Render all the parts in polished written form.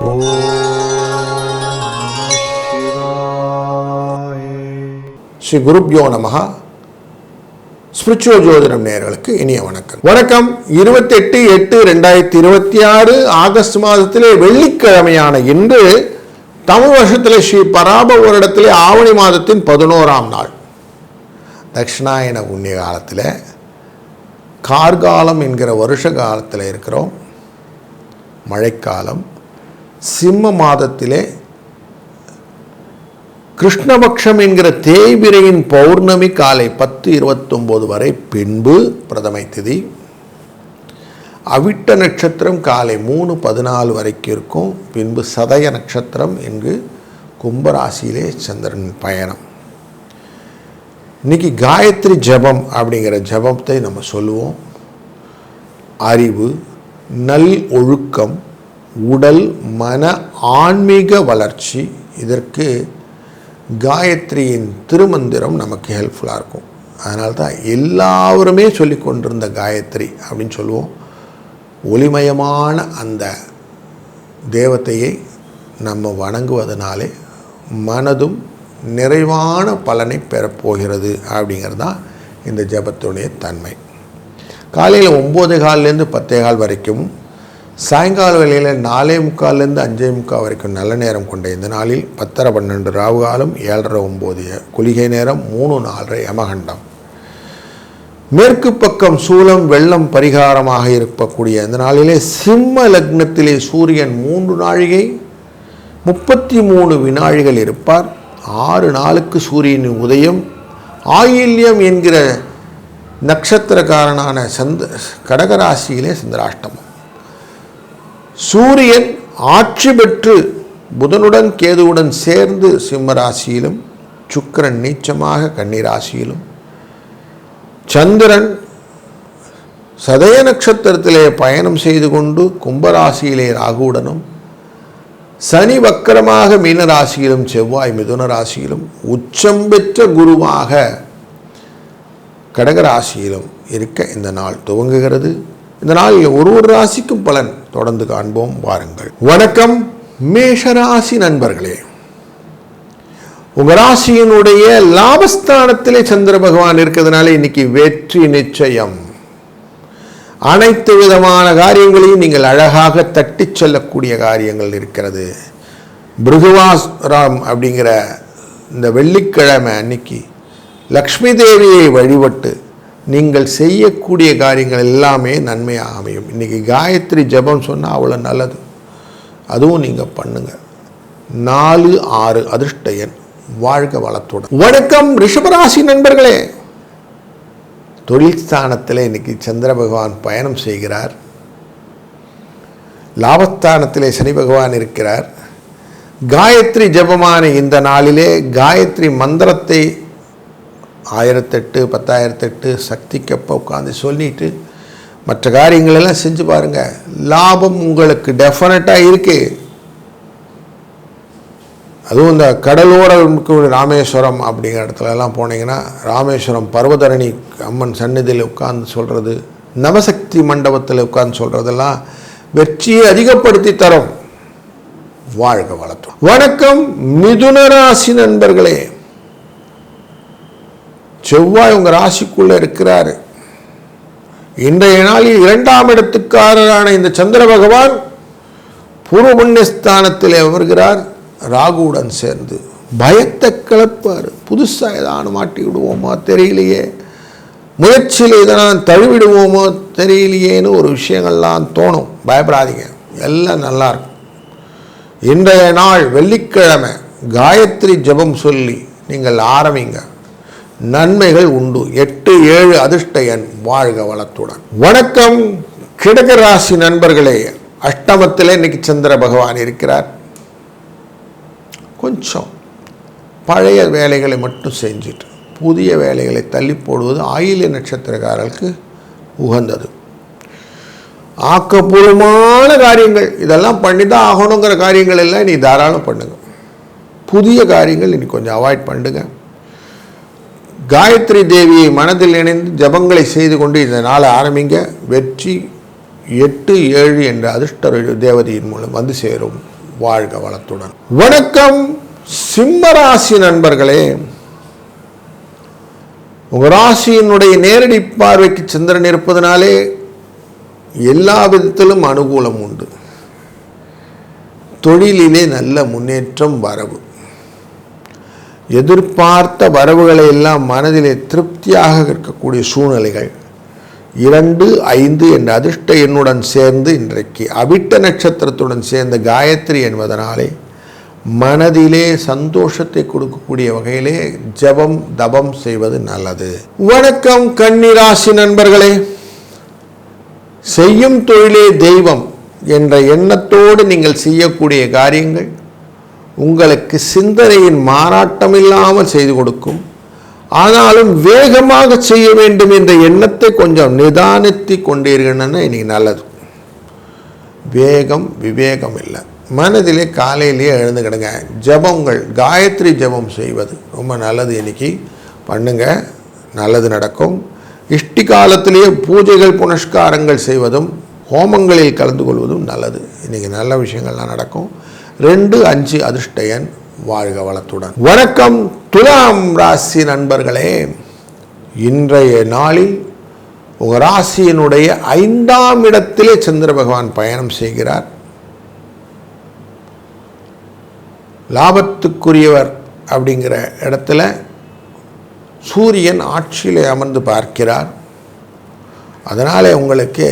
ஸ்ரீ குருப்யோ நமஹ. ஸ்பிரிச்சுவல் ஜோதிடம் நேயர்களுக்கு இனிய வணக்கம். 28/8/2026 ஆகஸ்ட் மாதத்திலே வெள்ளிக்கிழமையான இன்று தமிழ் வருஷத்திலே ஸ்ரீ பராப வருடத்திலே ஆவணி மாதத்தின் 11ஆம் நாள், தட்சிணாயன புண்ணிய காலத்தில் கார்காலம் என்கிற வருஷ காலத்தில் இருக்கிறோம். மழைக்காலம். சிம்ம மாதத்திலே கிருஷ்ணபக்ஷம் என்கிற தேய்பிரையின் பௌர்ணமி காலை 10:29 வரை, பின்பு பிரதமை திதி. அவிட்ட நட்சத்திரம் காலை 3:14 வரைக்கும் இருக்கும். பின்பு சதய நட்சத்திரம் என்று கும்பராசியிலே சந்திரன் பயணம். இன்னைக்கு காயத்ரி ஜபம் அப்படிங்கிற ஜபத்தை நம்ம சொல்லுவோம். அறிவு, நல் ஒழுக்கம், உடல், மன, ஆன்மீக வளர்ச்சி, இதற்கு காயத்ரியின் திருமந்திரம் நமக்கு ஹெல்ப்ஃபுல்லாக இருக்கும். அதனால தான் எல்லாருமே சொல்லி கொண்டிருந்த காயத்ரி அப்படின்னு சொல்லுவோம். ஒளிமயமான அந்த தேவதையை நம்ம வணங்குவதனாலே மனதும் நிறைவான பலனை பெறப்போகிறது அப்படிங்கிறது தான் இந்த ஜபத்துடைய தன்மை. காலையில் 9:15 10:15 வரைக்கும், சாயங்கால வேளையில் 4:45 5:45 வரைக்கும் நல்ல நேரம் கொண்ட இந்த நாளில் 10:12 ராகு காலம், 7:30 குளிகை நேரம், 3:04 யமகண்டம். மேற்கு பக்கம் சூலம் வெள்ளம் பரிகாரமாக இருக்கக்கூடிய இந்த நாளிலே சிம்ம லக்னத்திலே சூரியன் 3 நாழிகை 33 வினாழிகள் இருப்பார். 6 நாளுக்கு சூரியனின் உதயம். ஆயில்யம் என்கிற நட்சத்திரக்காரனான கடகராசியிலே சந்திராஷ்டமம். சூரியன் ஆட்சி பெற்று புதனுடன் கேதுவுடன் சேர்ந்து சிம்ம ராசியிலும், சுக்கிரன் நீச்சமாக கன்னிராசியிலும், சந்திரன் சதய நட்சத்திரத்திலே பயணம் செய்து கொண்டு கும்பராசியிலே ராகுவுடனும், சனி வக்கரமாக மீனராசியிலும், செவ்வாய் மிதுன ராசியிலும், உச்சம் பெற்ற குருவாக கடகராசியிலும் இருக்க இந்த நாள் துவங்குகிறது. இந்த நாளில் ஒரு ராசிக்கும் பலன் தொடர்ந்து காண்போம், வாருங்கள். வணக்கம் மேஷராசி நண்பர்களே. உங்க ராசியினுடைய லாபஸ்தானத்திலே சந்திர பகவான் இருக்கிறதுனால இன்னைக்கு வெற்றி நிச்சயம். அனைத்து விதமான காரியங்களையும் நீங்கள் அழகாக தட்டி செல்லக்கூடிய காரியங்கள் இருக்கிறது. பிருகுவாராம் அப்படிங்கிற இந்த வெள்ளிக்கிழமை அன்னைக்கு லக்ஷ்மி தேவியை வழிபட்டு நீங்கள் செய்யக்கூடிய காரியங்கள் எல்லாமே நன்மையாக அமையும். இன்றைக்கி காயத்ரி ஜபம் சொன்னால் அவ்வளோ நல்லது. அதுவும் நீங்கள் பண்ணுங்கள். 4 6 அதிர்ஷ்ட எண். வாழ்க வளத்துடன். வணக்கம் ரிஷபராசி நண்பர்களே. தொழில் ஸ்தானத்தில் இன்னைக்கு சந்திர பகவான் பயணம் செய்கிறார். லாபஸ்தானத்திலே சனி பகவான் இருக்கிறார். காயத்ரி ஜபமான இந்த நாளிலே காயத்ரி மந்திரத்தை 1008 10,008 சக்திக்கப்போ உட்காந்து சொல்லிட்டு மற்ற காரியங்களெல்லாம் செஞ்சு பாருங்கள். லாபம் உங்களுக்கு டெஃபினட்டாக இருக்கு. அதுவும் இந்த கடலோர ராமேஸ்வரம் அப்படிங்கிற இடத்துலலாம் போனீங்கன்னா, ராமேஸ்வரம் பர்வதரணி அம்மன் சந்நிதியில் உட்கார்ந்து சொல்கிறது, நவசக்தி மண்டபத்தில் உட்கார்ந்து சொல்கிறதெல்லாம் வெற்றியை அதிகப்படுத்தி தரும். வாழ்க வளத்துடன். வணக்கம் மிதுன ராசி நண்பர்களே. செவ்வாய் உங்கள் ராசிக்குள்ளே இருக்கிறார். இன்றைய நாளில் 2ஆம் இடத்துக்காரரான இந்த சந்திர பகவான் பூர்வ புண்ணியஸ்தானத்தில் அமர்கிறார். ராகுவுடன் சேர்ந்து பயத்தை கிளப்பார். புதுசாக ஏதான மாட்டி விடுவோமோ தெரியலையே, முயற்சியில் இதனால் தழுவிடுவோமோ தெரியலையேன்னு ஒரு விஷயங்கள்லாம் தோணும். பயப்படாதீங்க, எல்லாம் நல்லாயிருக்கும். இன்றைய நாள் வெள்ளிக்கிழமை காயத்ரி ஜபம் சொல்லி நீங்கள் ஆரம்பிங்க. நன்மைகள் உண்டு. 8 7 அதிர்ஷ்ட எண். வாழ்க வளத்துடன். வணக்கம் கடக ராசி நண்பர்களே. அஷ்டமத்தில் இன்னைக்கு சந்திர பகவான் இருக்கிறார். கொஞ்சம் பழைய வேலைகளை மட்டும் செஞ்சுட்டு புதிய வேலைகளை தள்ளி போடுவது ஆயில்ய நட்சத்திரக்காரர்களுக்கு உகந்தது. ஆக்கப்பூர்வமான காரியங்கள் இதெல்லாம் பண்ணி தான் ஆகணுங்கிற காரியங்கள் எல்லாம் நீ தாராளம் பண்ணுங்க. புதிய காரியங்கள் இன்னைக்கு கொஞ்சம் அவாய்ட் பண்ணுங்க. காயத்ரி தேவியை மனதில் இணைந்து ஜபங்களை செய்து கொண்டு இந்த நாளை ஆரம்பிங்க. வெற்றி 8 7 என்ற அதிர்ஷ்ட தேவதையின் மூலம் வந்து சேரும். வாழ்க வளத்துடன். வணக்கம் சிம்மராசி நண்பர்களே. உங்கள் ராசியினுடைய நேரடி பார்வைக்கு சந்திரன் இருப்பதனாலே எல்லா விதத்திலும் அனுகூலம் உண்டு. தொழிலிலே நல்ல முன்னேற்றம், வரவு, எதிர்பார்த்த வரவுகளை எல்லாம் மனதிலே திருப்தியாக இருக்கக்கூடிய சூழ்நிலைகள். 2, 5 என்ற அதிர்ஷ்ட எண்ணுடன் சேர்ந்து இன்றைக்கு அவிட்ட நட்சத்திரத்துடன் சேர்ந்த காயத்ரி என்பதனாலே மனதிலே சந்தோஷத்தை கொடுக்கக்கூடிய வகையிலே ஜபம் தபம் செய்வது நல்லது. வணக்கம் கன்னிராசி நண்பர்களே. செய்யும் தொழிலே தெய்வம் என்ற எண்ணத்தோடு நீங்கள் செய்யக்கூடிய காரியங்கள் உங்களுக்கு சிந்தனையின் மாறாட்டம் இல்லாமல் செய்து கொடுக்கும். ஆனாலும் வேகமாக செய்ய வேண்டும் என்ற எண்ணத்தை கொஞ்சம் நிதானித்து கொண்டீர்கள்னா இன்னைக்கு நல்லது. வேகம் விவேகம் இல்லை. மனதிலே காலையிலேயே எழுந்துக்கிடுங்க. ஜபங்கள், காயத்ரி ஜபம் செய்வது ரொம்ப நல்லது. இன்னைக்கு பண்ணுங்க, நல்லது நடக்கும். இஷ்டி காலத்திலேயே பூஜைகள் புனஸ்காரங்கள் செய்வதும் ஹோமங்களில் கலந்து கொள்வதும் நல்லது. இன்றைக்கி நல்ல விஷயங்கள்லாம் நடக்கும். 2, 5 அதிர்ஷ்ட எண். வாழ்க வளத்துடன். வணக்கம் துலாம் ராசி நண்பர்களே. இன்றைய நாளில் உங்கள் ராசியினுடைய 5ஆம் இடத்திலே சந்திர பகவான் பயணம் செய்கிறார். லாபத்துக்குரியவர் அப்படிங்கிற இடத்துல சூரியன் ஆட்சியிலே அமர்ந்து பார்க்கிறார். அதனாலே உங்களுக்கு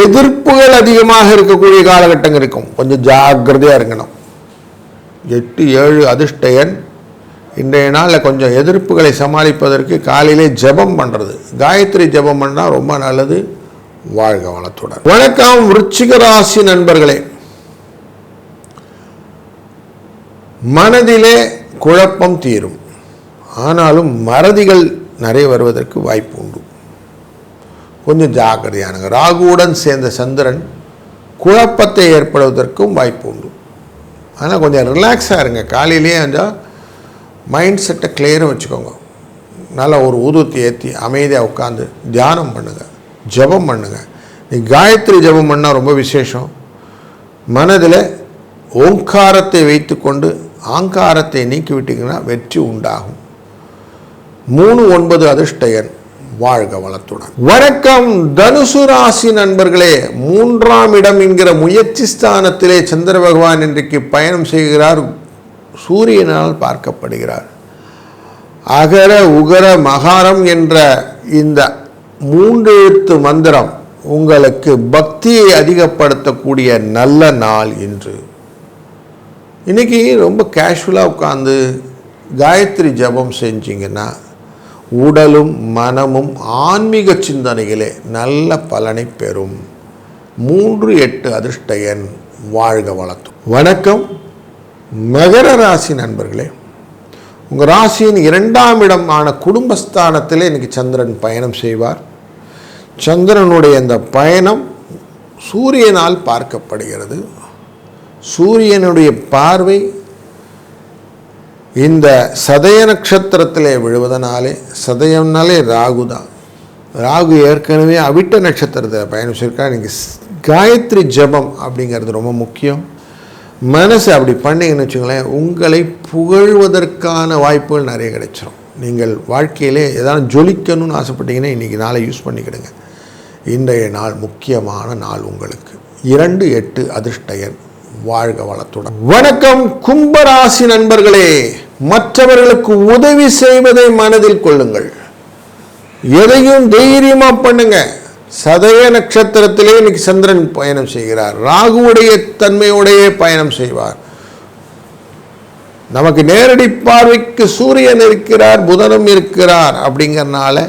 எதிர்ப்புகள் அதிகமாக இருக்கக்கூடிய காலகட்டங்கள் இருக்கும். கொஞ்சம் ஜாக்கிரதையாக இருக்கணும். 8, 7 அதிர்ஷ்ட எண். இன்றைய நாளில் கொஞ்சம் எதிர்ப்புகளை சமாளிப்பதற்கு காலையிலே ஜபம் பண்ணுறது, காயத்ரி ஜபம் பண்ணால் ரொம்ப நல்லது. வாழ்க வளத்துடன். வணக்கம் விருச்சிக ராசி நண்பர்களே. மனதிலே குழப்பம் தீரும். ஆனாலும் மறதிகள் நிறைய வருவதற்கு வாய்ப்பு உண்டு. கொஞ்சம் ஜாக்கிரதையானுங்க. ராகுவுடன் சேர்ந்த சந்திரன் குழப்பத்தை ஏற்படுவதற்கும் வாய்ப்பு உண்டு. ஆனால் கொஞ்சம் ரிலாக்ஸாக இருங்க. காலையிலேயே கொஞ்சம் மைண்ட் செட்டை கிளியராக வச்சுக்கோங்க. நல்லா ஒரு ஊதுவத்தி ஏற்றி அமைதியாக உட்காந்து தியானம் பண்ணுங்கள், ஜபம் பண்ணுங்கள். நீ காயத்ரி ஜபம் பண்ணால் ரொம்ப விசேஷம். மனதில் ஓங்காரத்தை வைத்து கொண்டு ஆங்காரத்தை நீக்கி விட்டீங்கன்னா வெற்றி உண்டாகும். 3, 9 அதிர்ஷ்ட எண். வாழ்க வளத்துடன். வணக்கம் தனுசு ராசி நண்பர்களே. 3ஆம் இடம் என்கிற முயற்சி ஸ்தானத்திலே சந்திர பகவான் இன்றைக்கு பயணம் செய்கிறார். சூரியனால் பார்க்கப்படுகிறார். அகர உகர மகாரம் என்ற இந்த 3 எழுத்து மந்திரம் உங்களுக்கு பக்தியை அதிகப்படுத்தக்கூடிய நல்ல நாள் இன்று. இன்னைக்கு ரொம்ப கேஷுவலாக உட்காந்து காயத்ரி ஜபம் செஞ்சிங்கன்னா உடலும் மனமும் ஆன்மீக சிந்தனைகளே நல்ல பலனை பெறும். 3, 8 அதிர்ஷ்ட எண். வாழ்க வளத்தும். வணக்கம் மகர ராசி நண்பர்களே. உங்கள் ராசியின் 2ஆம் இடமான குடும்பஸ்தானத்திலே இன்னைக்கு சந்திரன் பயணம் செய்வார். சந்திரனுடைய இந்த பயணம் சூரியனால் பார்க்கப்படுகிறது. சூரியனுடைய பார்வை இந்த சதய நட்சத்திரத்திலே விழுவதனாலே, சதயம்னாலே ராகு தான். ராகு ஏற்கனவே அவிட்ட நட்சத்திரத்தில் பயணம் செய்யிருக்கா. நீங்கள் காயத்ரி ஜபம் அப்படிங்கிறது ரொம்ப முக்கியம். மனசு அப்படி பண்ணிங்கன்னு வச்சுங்களேன், உங்களை புகழ்வதற்கான வாய்ப்புகள் நிறைய கிடைச்சிடும். நீங்கள் வாழ்க்கையிலே ஏதாவது ஜொலிக்கணும்னு ஆசைப்பட்டீங்கன்னா இன்றைக்கி நாளை யூஸ் பண்ணிக்கிடுங்க. இன்றைய நாள் முக்கியமான நாள் உங்களுக்கு. 2, 8 அதிர்ஷ்ட எண். வாழ்க வளத்துடன். வணக்கம் கும்பராசி நண்பர்களே. மற்றவர்களுக்கு உதவி செய்வதை மனதில் கொள்ளுங்கள். எதையும் தைரியமா பண்ணுங்க. சதய நட்சத்திரத்திலே இன்னைக்கு சந்திரன் பயணம் செய்கிறார். ராகுவுடைய தன்மையோடையே பயணம் செய்வார். நமக்கு நேரடி பார்வைக்கு சூரியன் இருக்கிறார், புதனும் இருக்கிறார். அப்படிங்கிறனால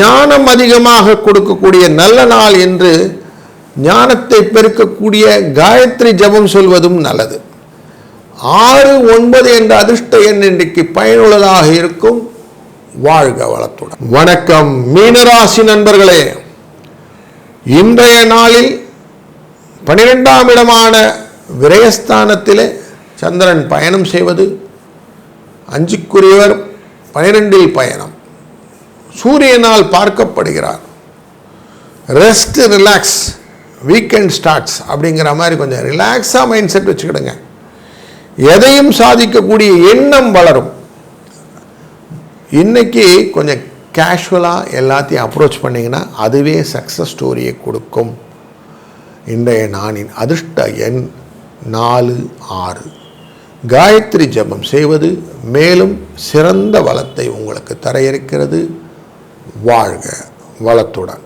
ஞானம் அதிகமாக கொடுக்கக்கூடிய நல்ல நாள் என்று ஞானத்தை பெருக்கக்கூடிய காயத்ரி ஜபம் சொல்வதும் நல்லது. 6, 9 என்ற அதிர்ஷ்ட எண் இன்றைக்கு பயனுள்ளதாக இருக்கும். வாழ்க வளத்துடன். வணக்கம் மீனராசி நண்பர்களே. இன்றைய நாளில் 12ஆம் இடமான விரயஸ்தானத்திலே சந்திரன் பயணம் செய்வது, 5க்குரியவர் 12இல் பயணம், சூரியனால் பார்க்கப்படுகிறார். ரெஸ்ட், ரிலாக்ஸ் வீக்கெண்ட் ஸ்டார்ட்ஸ் அப்படிங்கிற மாதிரி கொஞ்சம் ரிலாக்ஸாக மைண்ட் செட் வச்சுக்கிடுங்க. எதையும் சாதிக்கக்கூடிய எண்ணம் வளரும். இன்றைக்கி கொஞ்சம் கேஷுவலாக எல்லாத்தையும் அப்ரோச் பண்ணிங்கன்னா அதுவே சக்ஸஸ் ஸ்டோரியை கொடுக்கும். இன்றைய நாளின் அதிர்ஷ்ட எண் 4, 6. காயத்ரி ஜபம் செய்வது மேலும் சிறந்த வளத்தை உங்களுக்கு தர இருக்கிறது. வாழ்க வளத்துடன்.